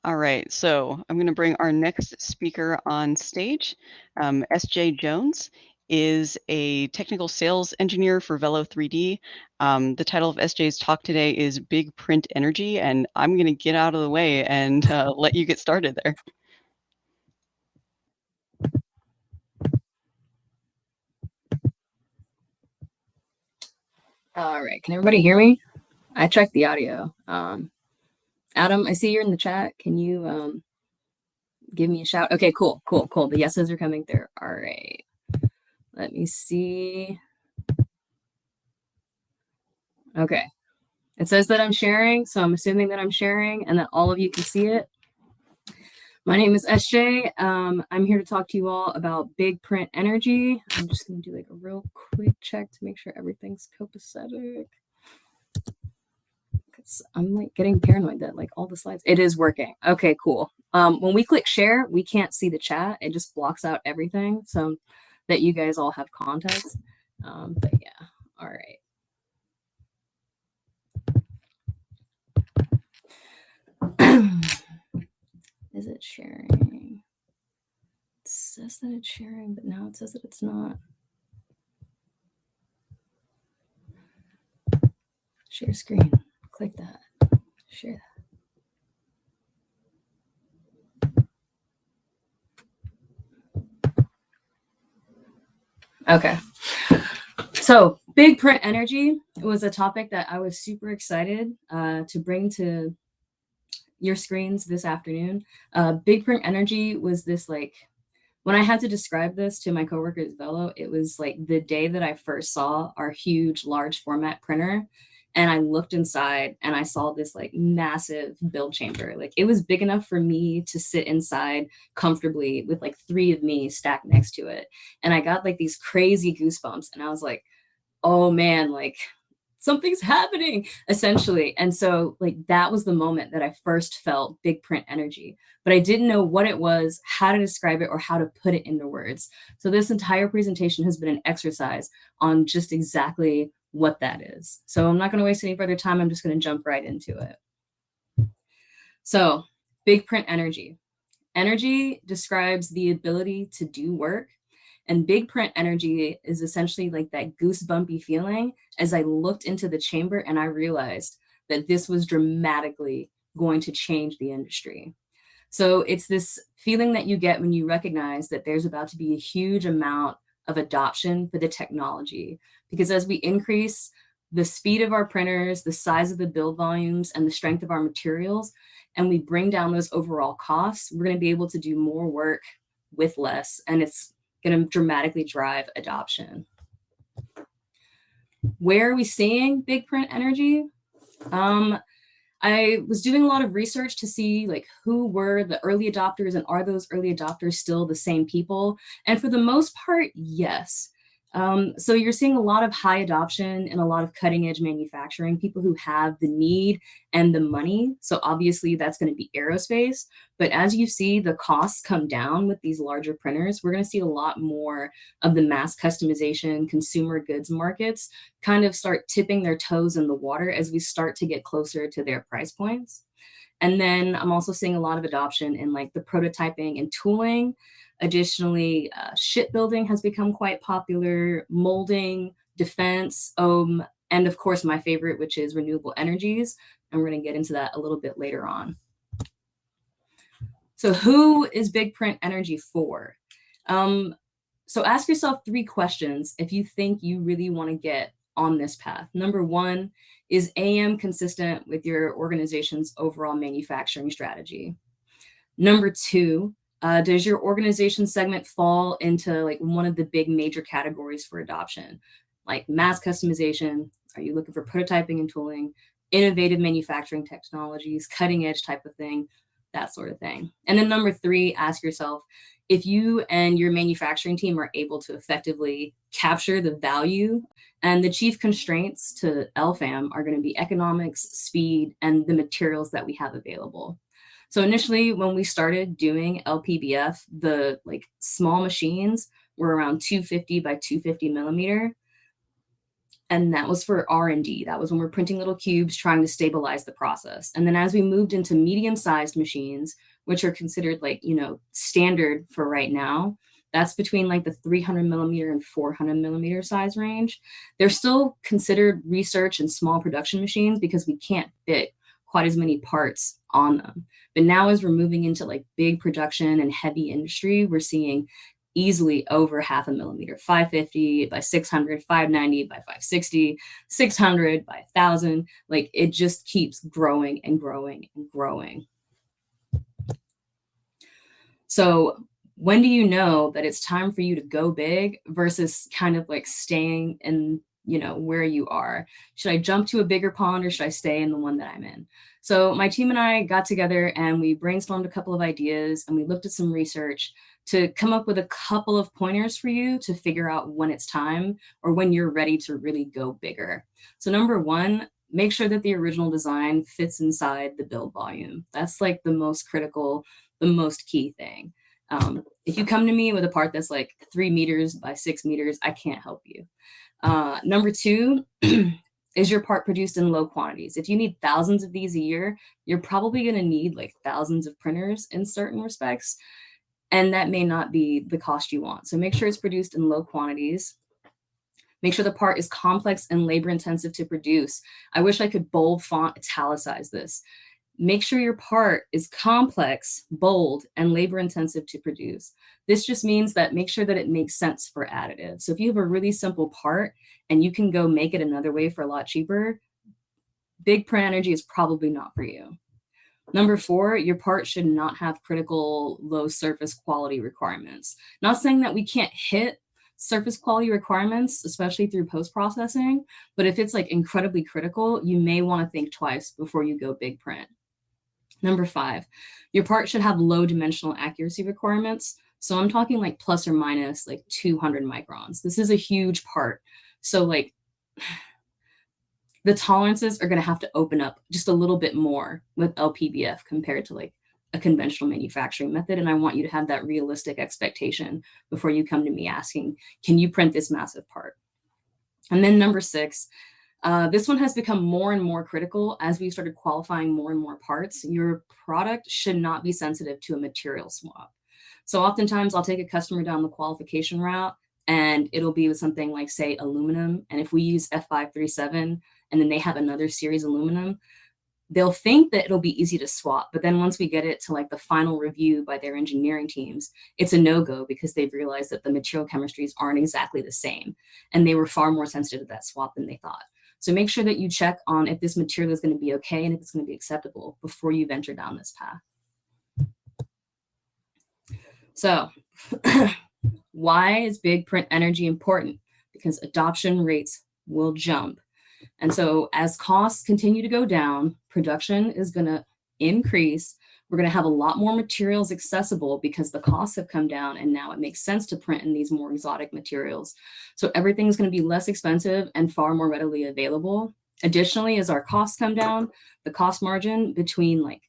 All right, so I'm going to bring our next speaker on stage. S.J. Jones is a technical sales engineer for Velo 3D. The title of S.J.'s talk today is Big Print Energy, and I'm going to get out of the way and let you get started there. All right, can everybody hear me? I checked the audio. Adam, I see you're in the chat. Can you give me a shout? Okay, cool. The yeses are coming through. All right. Let me see. Okay. It says that I'm sharing, so I'm assuming that I'm sharing and that all of you can see it. My name is SJ. I'm here to talk to you all about big print energy. I'm just going to do like a real quick check to make sure everything's copacetic. I'm like getting paranoid that like all the slides, it is working. Okay, cool. When we click share, we can't see the chat. It just blocks out everything so that you guys all have context. But yeah, all right. Is it sharing? It says that it's sharing, but now it says that it's not. Share screen. Click that. Share that. Okay. So big print energy was a topic that I was super excited to bring to your screens this afternoon. Big print energy was this like, when I had to describe this to my coworkers at Velo, it was like the day that I first saw our huge large format printer. And I looked inside and I saw this like massive build chamber. Like it was big enough for me to sit inside comfortably with like 3 of me stacked next to it. And I got like these crazy goosebumps and I was like, oh man, like something's happening essentially. And so like that was the moment that I first felt big print energy, but I didn't know what it was, how to describe it, or how to put it into words. So this entire presentation has been an exercise on just exactly what that is. So I'm not going to waste any further time. I'm just going to jump right into it. So big print energy. Energy describes the ability to do work. And big print energy is essentially like that goosebumpy feeling as I looked into the chamber and I realized that this was dramatically going to change the industry. So it's this feeling that you get when you recognize that there's about to be a huge amount of adoption for the technology. Because as we increase the speed of our printers, the size of the build volumes, and the strength of our materials, and we bring down those overall costs, we're going to be able to do more work with less. And it's going to dramatically drive adoption. Where are we seeing big print energy? I was doing a lot of research to see like who were the early adopters and are those early adopters still the same people? And for the most part, yes. So you're seeing a lot of high adoption and a lot of cutting edge manufacturing, people who have the need and the money. So obviously that's going to be aerospace. But as you see the costs come down with these larger printers, we're going to see a lot more of the mass customization consumer goods markets kind of start tipping their toes in the water as we start to get closer to their price points. And then I'm also seeing a lot of adoption in like the prototyping and tooling. Additionally, shipbuilding has become quite popular, molding, defense, and of course my favorite, which is renewable energies. And we're going to get into that a little bit later on. So who is big print energy for? So ask yourself 3 questions if you think you really want to get on this path. Number 1, is AM consistent with your organization's overall manufacturing strategy? Number 2, does your organization segment fall into like one of the big major categories for adoption? Like mass customization, are you looking for prototyping and tooling, innovative manufacturing technologies, cutting edge type of thing, that sort of thing. And then number 3, ask yourself, if you and your manufacturing team are able to effectively capture the value, and the chief constraints to LFAM are going to be economics, speed, and the materials that we have available. So initially, when we started doing LPBF, the like small machines were around 250 by 250 millimeter. And that was for R&D. That was when we're printing little cubes trying to stabilize the process. And then as we moved into medium-sized machines, which are considered like, standard for right now, that's between like the 300 millimeter and 400 millimeter size range. They're still considered research and small production machines because we can't fit quite as many parts on them. But now as we're moving into like big production and heavy industry, we're seeing easily over half a millimeter, 550 by 600, 590 by 560, 600 by 1000. Like it just keeps growing and growing and growing. So when do you know that it's time for you to go big versus kind of like staying in, where you are? Should I jump to a bigger pond or should I stay in the one that I'm in? So my team and I got together and we brainstormed a couple of ideas and we looked at some research to come up with a couple of pointers for you to figure out when it's time or when you're ready to really go bigger. So number one, make sure that the original design fits inside the build volume. That's like the most critical, the most key thing. If you come to me with a part that's like 3 meters by 6 meters, I can't help you. Number two, is your part produced in low quantities? If you need thousands of these a year, you're probably going to need like thousands of printers in certain respects. And that may not be the cost you want. So make sure it's produced in low quantities. Make sure the part is complex and labor intensive to produce. I wish I could bold font italicize this. Make sure your part is complex, bold, and labor intensive to produce. This just means that make sure that it makes sense for additive. So if you have a really simple part and you can go make it another way for a lot cheaper, big print energy is probably not for you. Number four, your part should not have critical low surface quality requirements. Not saying that we can't hit surface quality requirements, especially through post-processing, but if it's like incredibly critical, you may want to think twice before you go big print. Number five, your part should have low dimensional accuracy requirements. So I'm talking like plus or minus like 200 microns. This is a huge part. So like the tolerances are going to have to open up just a little bit more with LPBF compared to like a conventional manufacturing method. And I want you to have that realistic expectation before you come to me asking, can you print this massive part? And then number six, this one has become more and more critical as we started qualifying more and more parts. Your product should not be sensitive to a material swap. So oftentimes I'll take a customer down the qualification route and it'll be with something like, say, aluminum. And if we use F537 and then they have another series aluminum, they'll think that it'll be easy to swap. But then once we get it to like the final review by their engineering teams, it's a no-go because they've realized that the material chemistries aren't exactly the same. And they were far more sensitive to that swap than they thought. So make sure that you check on if this material is going to be okay and if it's going to be acceptable before you venture down this path. So why is big print energy important? Because adoption rates will jump. And so as costs continue to go down, production is going to increase. We're going to have a lot more materials accessible because the costs have come down and now it makes sense to print in these more exotic materials. So everything's going to be less expensive and far more readily available. Additionally, as our costs come down, the cost margin between like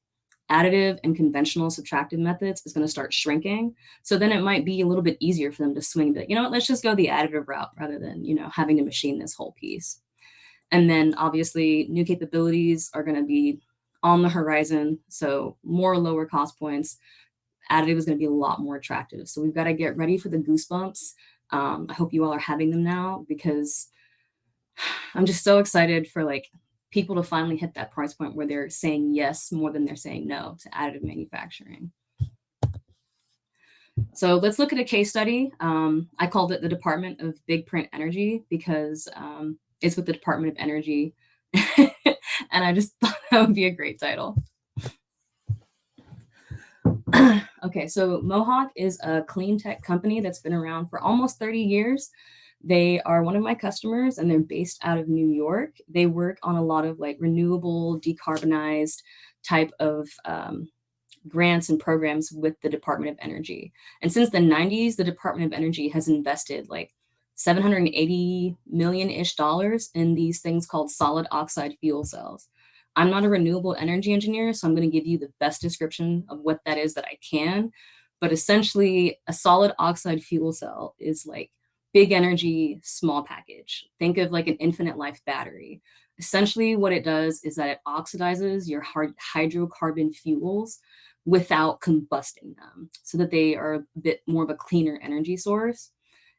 additive and conventional subtractive methods is going to start shrinking. So then it might be a little bit easier for them to swing to, let's just go the additive route rather than, having to machine this whole piece. And then obviously new capabilities are going to be on the horizon. So more lower cost points, additive is going to be a lot more attractive. So we've got to get ready for the goosebumps. I hope you all are having them now because I'm just so excited for like people to finally hit that price point where they're saying yes more than they're saying no to additive manufacturing. So let's look at a case study. I called it the Department of Big Print Energy because it's with the Department of Energy. And I just thought that would be a great title. Okay, so Mohawk is a clean tech company that's been around for almost 30 years. They are one of my customers and they're based out of New York. They work on a lot of like renewable, decarbonized type of grants and programs with the Department of Energy. And since the 90s, the Department of Energy has invested like $780 million-ish in these things called solid oxide fuel cells. I'm not a renewable energy engineer, so I'm going to give you the best description of what that is that I can. But essentially, a solid oxide fuel cell is like big energy, small package. Think of like an infinite life battery. Essentially, what it does is that it oxidizes your hydrocarbon fuels without combusting them so that they are a bit more of a cleaner energy source.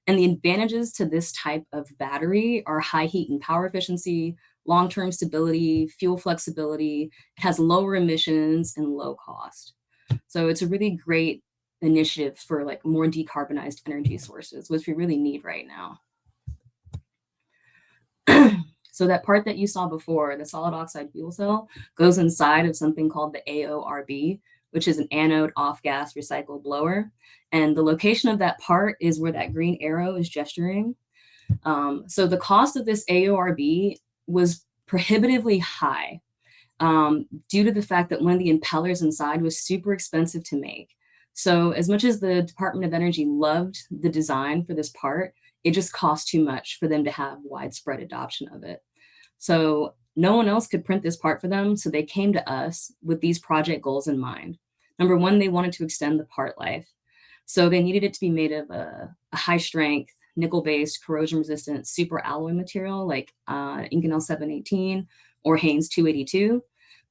And the advantages to this type of battery are high heat and power efficiency, long-term stability, fuel flexibility. It has lower emissions and low cost. So it's a really great initiative for like more decarbonized energy sources, which we really need right now. So that part that you saw before, the solid oxide fuel cell, goes inside of something called the AORB, which is an anode off-gas recycle blower. And the location of that part is where that green arrow is gesturing. So the cost of this AORB was prohibitively high due to the fact that one of the impellers inside was super expensive to make. So as much as the Department of Energy loved the design for this part, it just cost too much for them to have widespread adoption of it. So no one else could print this part for them, so they came to us with these project goals in mind. Number one, they wanted to extend the part life. So they needed it to be made of a high strength, nickel-based, corrosion-resistant super alloy material like Inconel 718 or Haynes 282.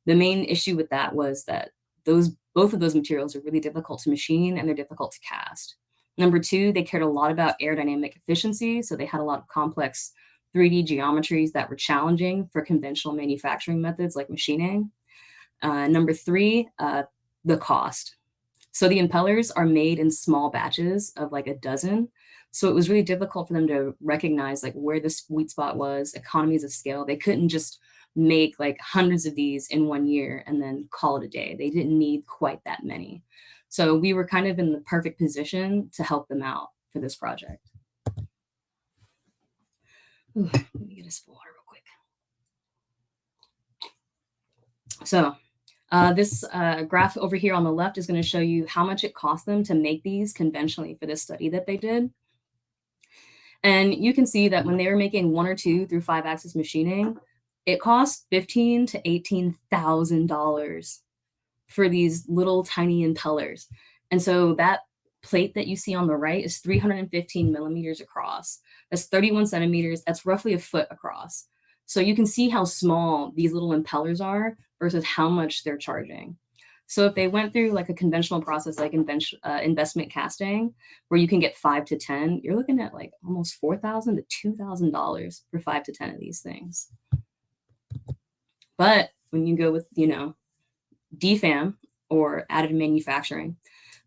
The main issue with that was that both of those materials are really difficult to machine and they're difficult to cast. Number two, they cared a lot about aerodynamic efficiency, so they had a lot of complex 3D geometries that were challenging for conventional manufacturing methods like machining. Number three, the cost. So the impellers are made in small batches of like a dozen. So it was really difficult for them to recognize like where the sweet spot was, economies of scale. They couldn't just make like hundreds of these in 1 year and then call it a day. They didn't need quite that many. So we were kind of in the perfect position to help them out for this project. Ooh, let me get a sip of water real quick. So this graph over here on the left is going to show you how much it cost them to make these conventionally for this study that they did. And you can see that when they were making 1 or 2 through 5-axis machining, it cost $15,000 to $18,000 for these little tiny impellers. And so that plate that you see on the right is 315 millimeters across. That's 31 centimeters. That's roughly a foot across. So you can see how small these little impellers are versus how much they're charging. So if they went through like a conventional process like investment casting, where you can get 5 to 10, you're looking at like almost $4,000 to $2,000 for 5 to 10 of these things. But when you go with, DFAM or additive manufacturing,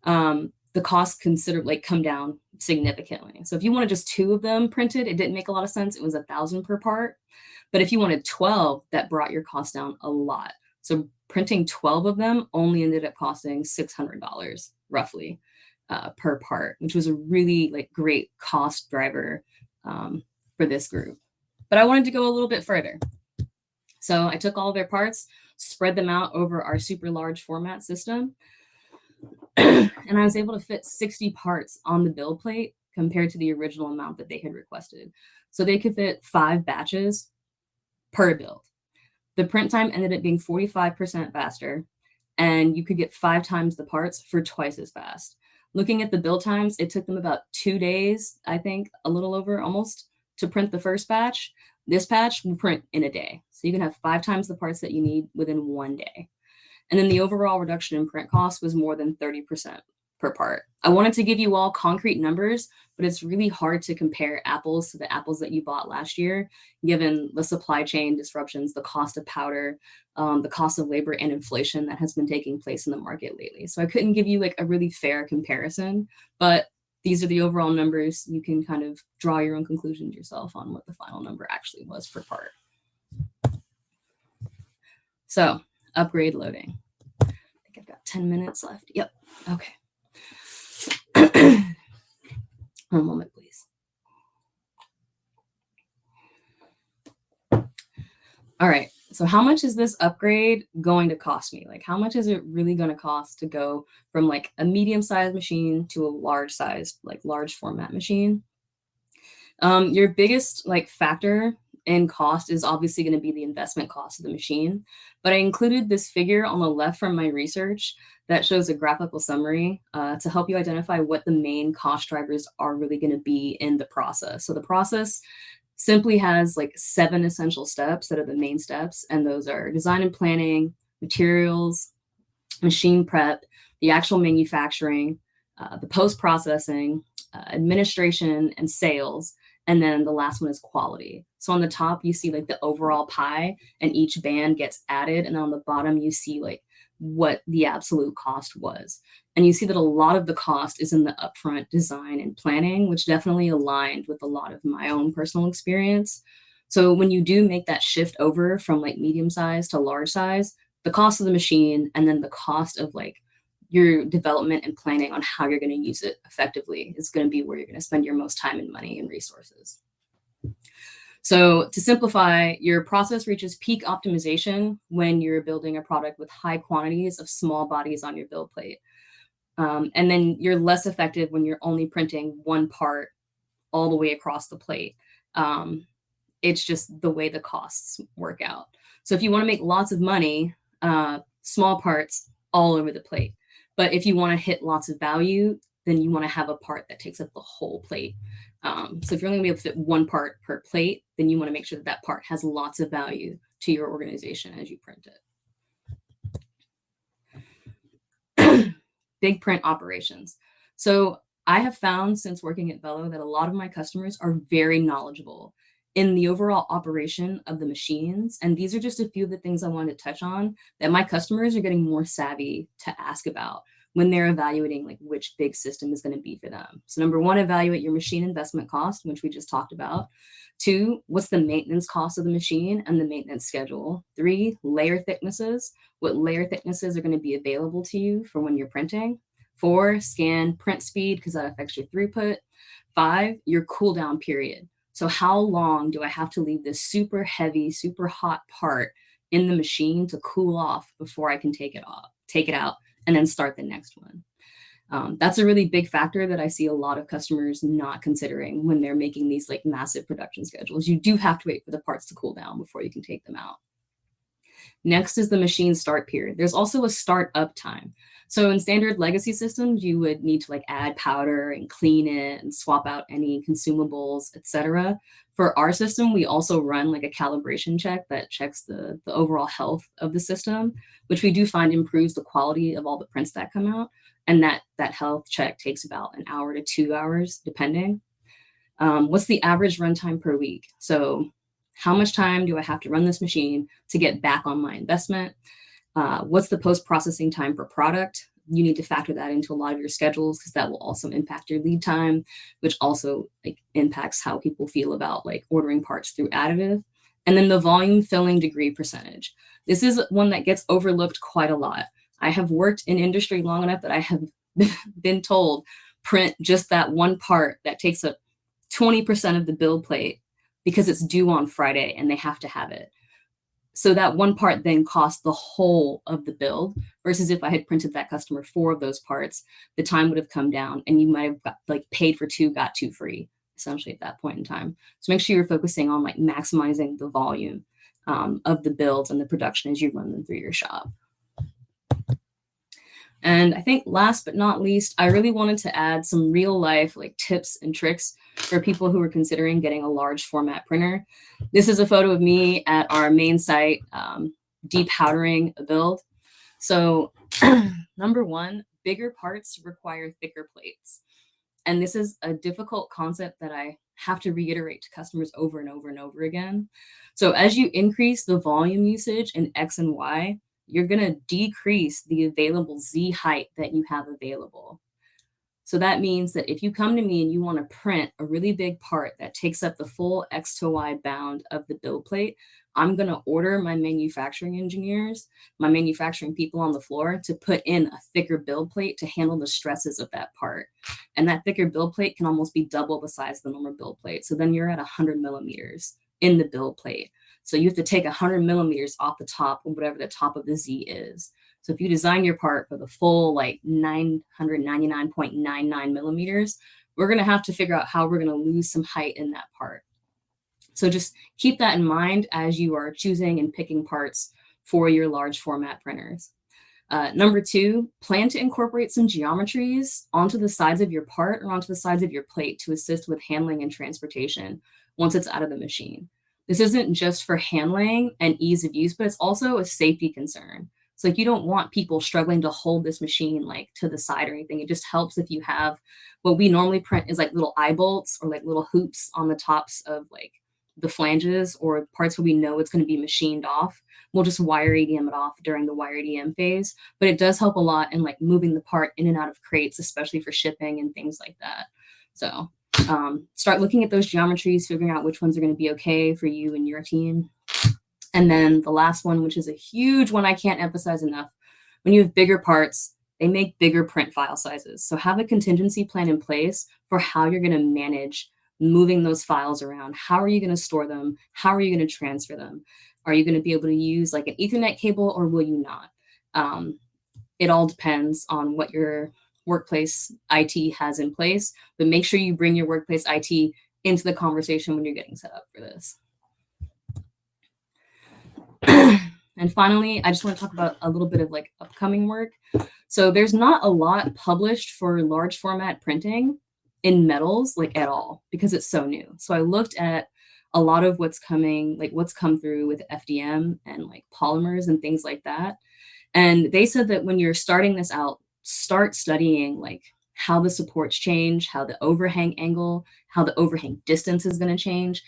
the costs come down significantly. So if you wanted just 2 of them printed, it didn't make a lot of sense. It was $1,000 per part. But if you wanted 12, that brought your cost down a lot. So printing 12 of them only ended up costing $600 roughly per part, which was a really great cost driver for this group. But I wanted to go a little bit further. So I took all their parts, spread them out over our super large format system, and I was able to fit 60 parts on the build plate compared to the original amount that they had requested. So they could fit 5 batches per build. The print time ended up being 45% faster, and you could get 5 times the parts for twice as fast. Looking at the build times, it took them about 2 days, I think, a little over almost, to print the first batch. This batch will print in a day. So you can have 5 times the parts that you need within 1 day. And then the overall reduction in print cost was more than 30% per part. I wanted to give you all concrete numbers, but it's really hard to compare apples to the apples that you bought last year, given the supply chain disruptions, the cost of powder, the cost of labor, and inflation that has been taking place in the market lately. So I couldn't give you a really fair comparison, but these are the overall numbers. You can kind of draw your own conclusions yourself on what the final number actually was per part. So upgrade loading. I think I've got 10 minutes left. Yep. Okay. One moment, please. All right. So how much is this upgrade going to cost me? How much is it really going to cost to go from a medium-sized machine to a large-sized, large format machine? Your biggest factor in cost is obviously going to be the investment cost of the machine. But I included this figure on the left from my research that shows a graphical summary to help you identify what the main cost drivers are really going to be in the process. So the process simply has like 7 essential steps that are the main steps, and those are design and planning, materials, machine prep, the actual manufacturing, the post-processing, administration, and sales. And then the last one is quality. So on the top, you see like the overall pie, and each band gets added. And then on the bottom, you see like what the absolute cost was. And you see that a lot of the cost is in the upfront design and planning, which definitely aligned with a lot of my own personal experience. So when you do make that shift over from like medium size to large size, the cost of the machine and then the cost of like your development and planning on how you're going to use it effectively is going to be where you're going to spend your most time and money and resources. So to simplify, your process reaches peak optimization when you're building a product with high quantities of small bodies on your build plate. And then you're less effective when you're only printing one part all the way across the plate. It's just the way the costs work out. So if you want to make lots of money, small parts all over the plate. But if you want to hit lots of value, then you want to have a part that takes up the whole plate. So if you're only going to be able to fit one part per plate, then you want to make sure that that part has lots of value to your organization as you print it. Big print operations. So I have found since working at Velo that a lot of my customers are very knowledgeable in the overall operation of the machines. And these are just a few of the things I wanted to touch on that my customers are getting more savvy to ask about when they're evaluating like which big system is going to be for them. So number one, evaluate your machine investment cost, which we just talked about. 2, what's the maintenance cost of the machine and the maintenance schedule. 3, layer thicknesses, what layer thicknesses are going to be available to you for when you're printing. 4, scan print speed, because that affects your throughput. 5, your cool down period. So how long do I have to leave this super heavy, super hot part in the machine to cool off before I can take it out, and then start the next one? That's a really big factor that I see a lot of customers not considering when they're making these like massive production schedules. You do have to wait for the parts to cool down before you can take them out. Next is the machine start period. There's also a start up time. So in standard legacy systems, you would need to like add powder and clean it and swap out any consumables, etc. For our system, we also run like a calibration check that checks the overall health of the system, which we do find improves the quality of all the prints that come out. And that health check takes about an hour to 2 hours, depending. What's the average runtime per week? So how much time do I have to run this machine to get back on my investment? What's the post-processing time per product? You need to factor that into a lot of your schedules because that will also impact your lead time, which also like impacts how people feel about like ordering parts through additive. And then the volume filling degree percentage. This is one that gets overlooked quite a lot. I have worked in industry long enough that I have been told print just that one part that takes up 20% of the build plate because it's due on Friday and they have to have it. So that one part then costs the whole of the build versus if I had printed that customer 4 of those parts, the time would have come down and you might have got, like paid for 2, got 2 free essentially at that point in time. So make sure you're focusing on like maximizing the volume of the builds and the production as you run them through your shop. And I think last but not least, I really wanted to add some real life like tips and tricks for people who are considering getting a large format printer. This is a photo of me at our main site, depowdering a build. So number one, bigger parts require thicker plates. And this is a difficult concept that I have to reiterate to customers over and over and over again. So as you increase the volume usage in X and Y, you're going to decrease the available Z height that you have available. So that means that if you come to me and you want to print a really big part that takes up the full X to Y bound of the build plate, I'm going to order my manufacturing engineers, my manufacturing people on the floor to put in a thicker build plate to handle the stresses of that part. And that thicker build plate can almost be double the size of the normal build plate. So then you're at 100 millimeters in the build plate. So you have to take 100 millimeters off the top of whatever the top of the Z is. So if you design your part for the full like 999.99 millimeters, we're going to have to figure out how we're going to lose some height in that part. So just keep that in mind as you are choosing and picking parts for your large format printers. Number two, plan to incorporate some geometries onto the sides of your part or onto the sides of your plate to assist with handling and transportation once it's out of the machine. This isn't just for handling and ease of use, but it's also a safety concern. So like you don't want people struggling to hold this machine like to the side or anything. It just helps if you have what we normally print is like little eye bolts or like little hoops on the tops of like the flanges or parts where we know it's going to be machined off. We'll just wire EDM it off during the wire EDM phase, but it does help a lot in like moving the part in and out of crates, especially for shipping and things like that. So start looking at those geometries, figuring out which ones are going to be okay for you and your team. And then the last one, which is a huge one I can't emphasize enough, when you have bigger parts, they make bigger print file sizes. So have a contingency plan in place for how you're going to manage moving those files around. How are you going to store them? How are you going to transfer them? Are you going to be able to use like an Ethernet cable or will you not? It all depends on what your workplace IT has in place, but make sure you bring your workplace IT into the conversation when you're getting set up for this. And finally, I just want to talk about a little bit of like upcoming work. So there's not a lot published for large format printing in metals like at all because it's so new. So I looked at a lot of what's coming, like what's come through with FDM and like polymers and things like that. And they said that when you're starting this out, start studying like how the supports change, how the overhang angle, how the overhang distance is going to change,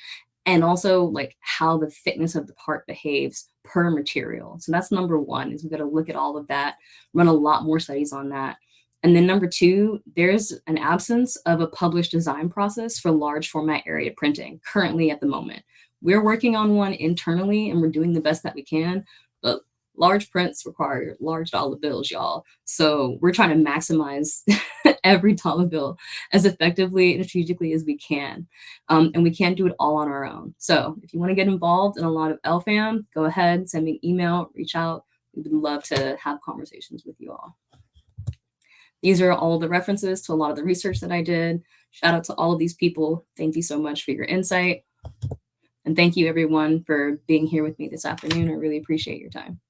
and also like how the thickness of the part behaves per material. So that's number one, is we've got to look at all of that, run a lot more studies on that. And then number two, there's an absence of a published design process for large format area printing currently at the moment. We're working on one internally and we're doing the best that we can, but large prints require large dollar bills, y'all. So we're trying to maximize every dollar bill as effectively and strategically as we can. And we can't do it all on our own. So if you want to get involved in a lot of LFAM, go ahead, send me an email, reach out. We would love to have conversations with you all. These are all the references to a lot of the research that I did. Shout out to all of these people. Thank you so much for your insight. And thank you everyone for being here with me this afternoon. I really appreciate your time.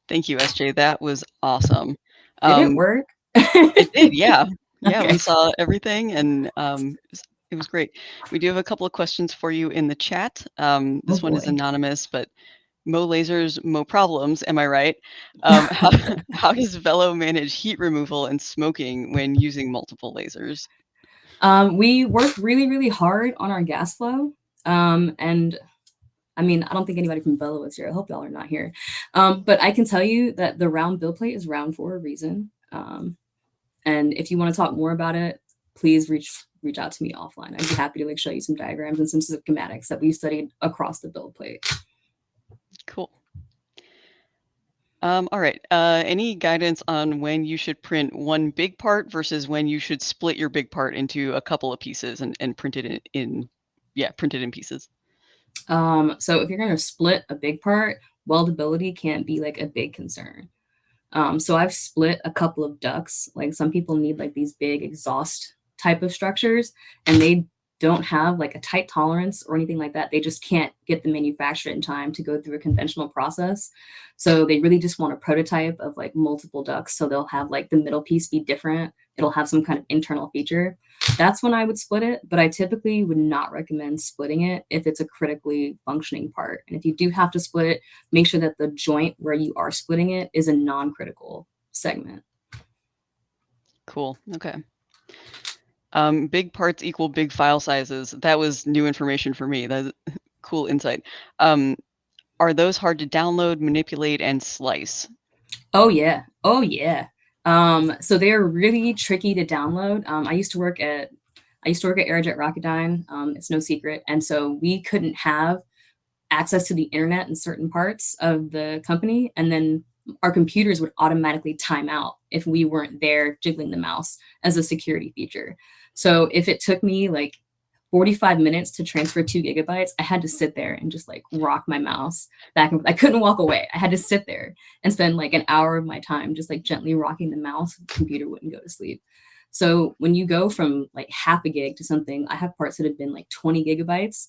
Thank you, SJ. That was awesome. Did it work? It did, yeah. Yeah, Okay. we saw everything, and it was great. We do have a couple of questions for you in the chat. This one is anonymous, but mo lasers, mo problems. Am I right? How does Velo manage heat removal and smoking when using multiple lasers? We work really, really hard on our gas flow. And I mean, I don't think anybody from Velo is here. I hope y'all are not here. But I can tell you that the round build plate is round for a reason. And if you want to talk more about it, please reach out to me offline. I'd be happy to like show you some diagrams and some schematics that we studied across the build plate. Cool. All right. Any guidance on when you should print one big part versus when you should split your big part into a couple of pieces and print it in pieces? So if you're going to split a big part, weldability can't be like a big concern. So I've split a couple of ducts. Like some people need like these big exhaust type of structures, and they don't have like a tight tolerance or anything like that. They just can't get the manufacturer in time to go through a conventional process. So they really just want a prototype of like multiple ducts. So they'll have like the middle piece be different. It'll have some kind of internal feature. That's when I would split it, but I typically would not recommend splitting it if it's a critically functioning part. And if you do have to split it, make sure that the joint where you are splitting it is a non-critical segment. Cool. Okay. Big parts equal big file sizes. That was new information for me. That's cool insight. Are those hard to download, manipulate, and slice? Oh yeah. Oh yeah. So they're really tricky to download. I used to work at Aerojet Rocketdyne. It's no secret, and so we couldn't have access to the internet in certain parts of the company, and then our computers would automatically time out if we weren't there jiggling the mouse as a security feature. So if it took me like 45 minutes to transfer 2 gigabytes, I had to sit there and just like rock my mouse back and I couldn't walk away. I had to sit there and spend like an hour of my time just like gently rocking the mouse. The computer wouldn't go to sleep. So when you go from like half a gig to something, I have parts that have been like 20 gigabytes.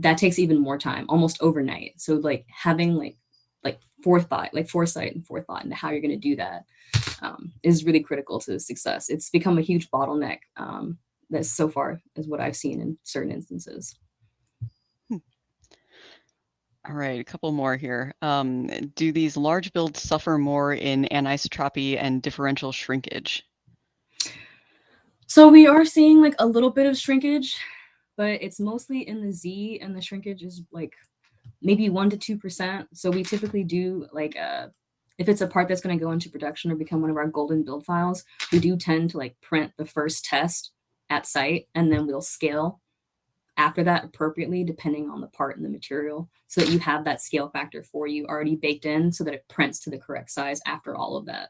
That takes even more time, almost overnight. So like having like foresight and forethought into how you're going to do that is really critical to success. It's become a huge bottleneck. That's so far is what I've seen in certain instances. All right, a couple more here. Do these large builds suffer more in anisotropy and differential shrinkage? So we are seeing like a little bit of shrinkage, but it's mostly in the Z, and the shrinkage is like maybe 1 to 2%. So we typically do like if it's a part that's going to go into production or become one of our golden build files, we do tend to like print the first test at site, and then we'll scale after that appropriately depending on the part and the material, so that you have that scale factor for you already baked in so that it prints to the correct size after all of that.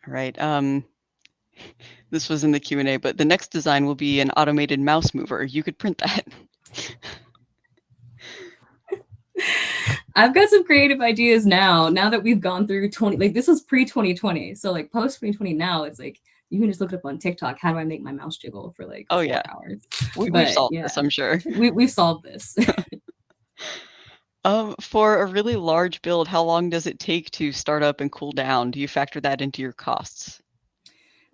All right. This was in the Q&A, but the next design will be an automated mouse mover. You could print that. I've got some creative ideas now that we've gone through 20, like this was pre-2020. So like post-2020 now, it's like you can just look it up on TikTok. How do I make my mouse jiggle for like Oh 4 yeah, hours? we've But solved yeah, this, I'm sure. we've solved this. For a really large build, how long does it take to start up and cool down? Do you factor that into your costs?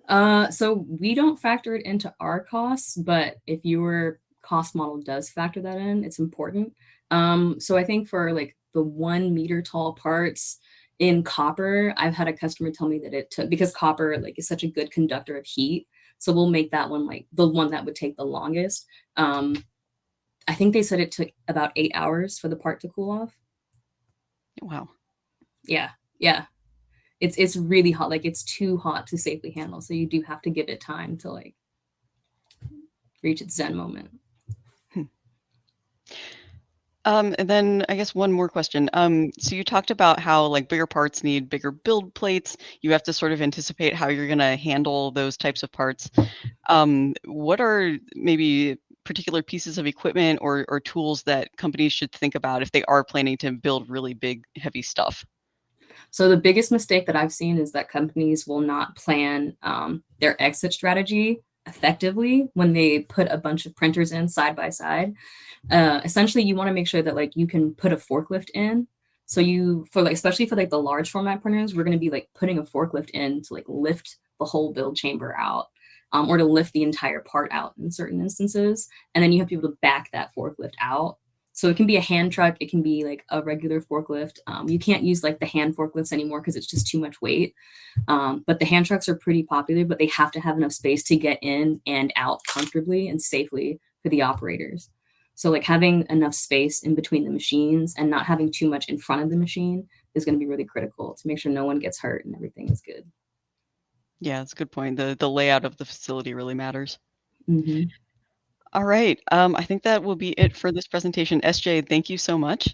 So we don't factor it into our costs, but if your cost model does factor that in, it's important. So I think for like the 1 meter tall parts in copper, I've had a customer tell me that it took, because copper like is such a good conductor of heat. So we'll make that one like the one that would take the longest. I think they said it took about 8 hours for the part to cool off. Wow. Yeah, yeah. It's really hot. Like it's too hot to safely handle. So you do have to give it time to like reach its zen moment. And then I guess one more question. So you talked about how like bigger parts need bigger build plates. You have to sort of anticipate how you're going to handle those types of parts. What are maybe particular pieces of equipment or tools that companies should think about if they are planning to build really big, heavy stuff? So the biggest mistake that I've seen is that companies will not plan their exit strategy effectively when they put a bunch of printers in side by side. Essentially, you want to make sure that like you can put a forklift in. So you for like especially for like the large format printers, we're going to be like putting a forklift in to like lift the whole build chamber out. Or to lift the entire part out in certain instances. And then you have to be able to back that forklift out. So it can be a hand truck, it can be like a regular forklift. You can't use like the hand forklifts anymore because it's just too much weight. But the hand trucks are pretty popular, but they have to have enough space to get in and out comfortably and safely for the operators. So like having enough space in between the machines and not having too much in front of the machine is going to be really critical to make sure no one gets hurt and everything is good. Yeah, that's a good point. The layout of the facility really matters. Mm-hmm. All right. I think that will be it for this presentation. SJ, thank you so much.